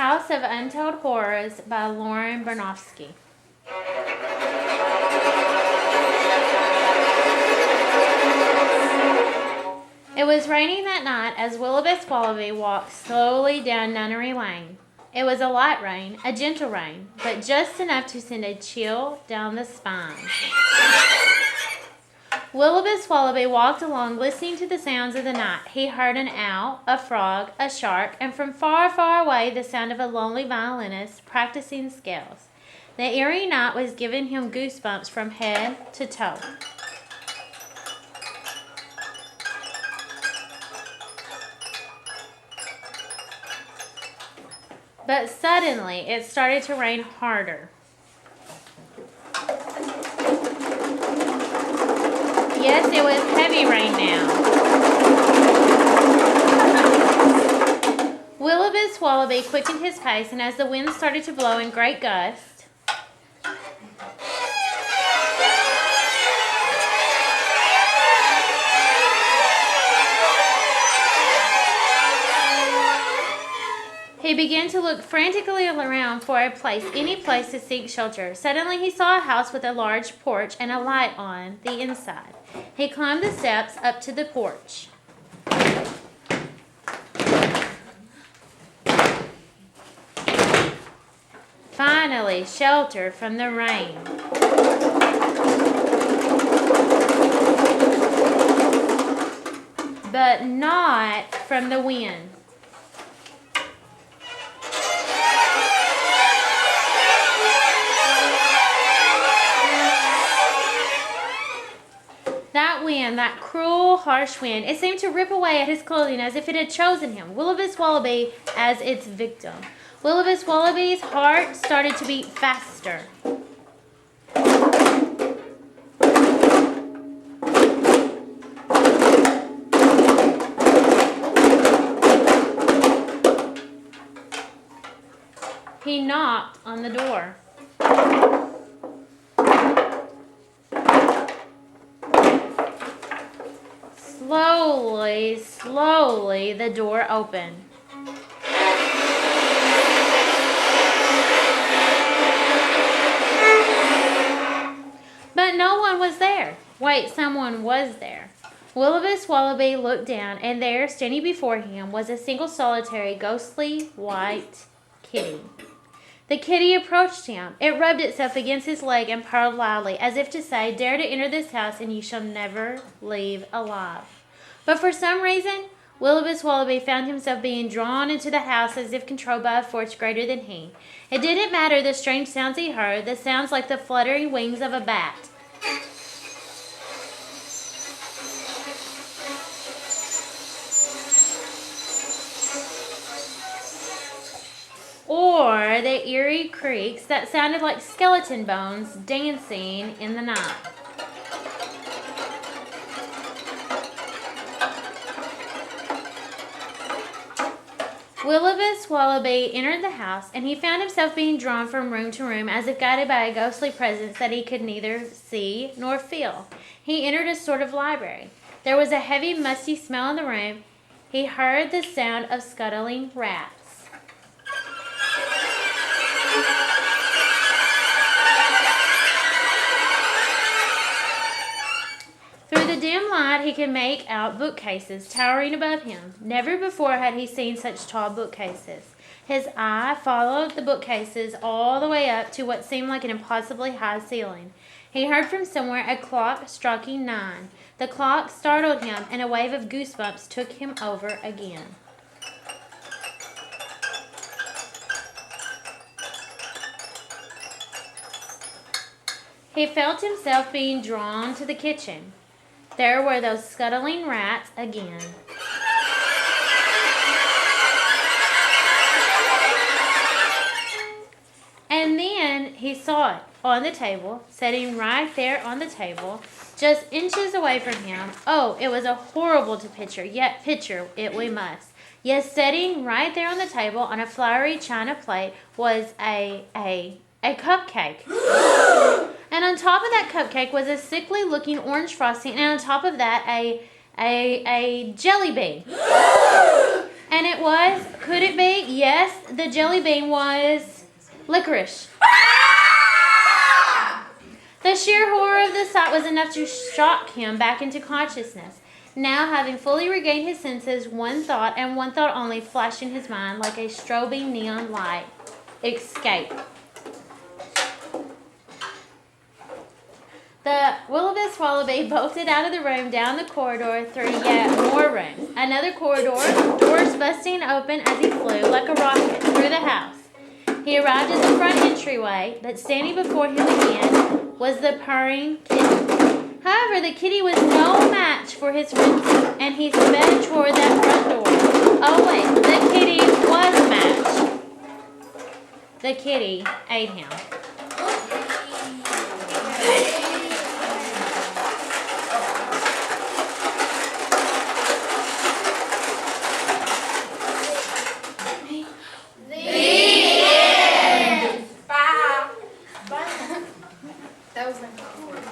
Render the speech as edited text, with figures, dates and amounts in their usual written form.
House of Untold Horrors by Lauren Bernofsky. It was raining that night as Willibus Wallaby walked slowly down Nunnery Lane. It was a light rain, a gentle rain, but just enough to send a chill down the spine. Willibus Wallaby walked along listening to the sounds of the night. He heard an owl, a frog, a shark, and from far, far away the sound of a lonely violinist practicing scales. The eerie night was giving him goosebumps from head to toe. But suddenly it started to rain harder. Yes, it was heavy rain now. Willibus Wallaby quickened his pace, and as the wind started to blow in great gusts, he began to look frantically around for a place, any place to seek shelter. Suddenly he saw a house with a large porch and a light on the inside. He climbed the steps up to the porch. Finally, shelter from the rain. But not from the wind. That wind, that cruel, harsh wind, it seemed to rip away at his clothing as if it had chosen him, Willibus Wallaby, as its victim. Willibus Wallaby's heart started to beat faster. He knocked on the door. Slowly, the door opened. But no one was there. Wait, someone was there. Willibus Wallaby looked down, and there, standing before him, was a single solitary, ghostly, white kitty. The kitty approached him. It rubbed itself against his leg and purred loudly, as if to say, "Dare to enter this house, and you shall never leave alive." But for some reason, Willibus Wallaby found himself being drawn into the house as if controlled by a force greater than he. It didn't matter the strange sounds he heard, the sounds like the fluttering wings of a bat. Or the eerie creaks that sounded like skeleton bones dancing in the night. Willibus Wallaby entered the house, and he found himself being drawn from room to room as if guided by a ghostly presence that he could neither see nor feel. He entered a sort of library. There was a heavy, musty smell in the room. He heard the sound of scuttling rats. Through the dim light, he could make out bookcases towering above him. Never before had he seen such tall bookcases. His eye followed the bookcases all the way up to what seemed like an impossibly high ceiling. He heard from somewhere a clock striking 9. The clock startled him, and a wave of goosebumps took him over again. He felt himself being drawn to the kitchen. There were those scuttling rats again. And then he saw it on the table, sitting right there on the table, just inches away from him. Oh, it was a horrible to picture, yet picture it we must. Yes, sitting right there on the table on a flowery china plate was a cupcake. And on top of that cupcake was a sickly looking orange frosting, and on top of that a jelly bean. And it was, could it be? Yes, the jelly bean was licorice. The sheer horror of the sight was enough to shock him back into consciousness. Now, having fully regained his senses, one thought, and one thought only, flashed in his mind like a strobing neon light. Escape. The will-o'-wisp wallaby bolted out of the room, down the corridor, through yet more rooms. Another corridor, doors busting open as he flew like a rocket through the house. He arrived at the front entryway, but standing before him again was the purring kitty. However, the kitty was no match for his frenzy, and he sped toward that front door. Oh wait, the kitty was a match. The kitty ate him. That was my favorite.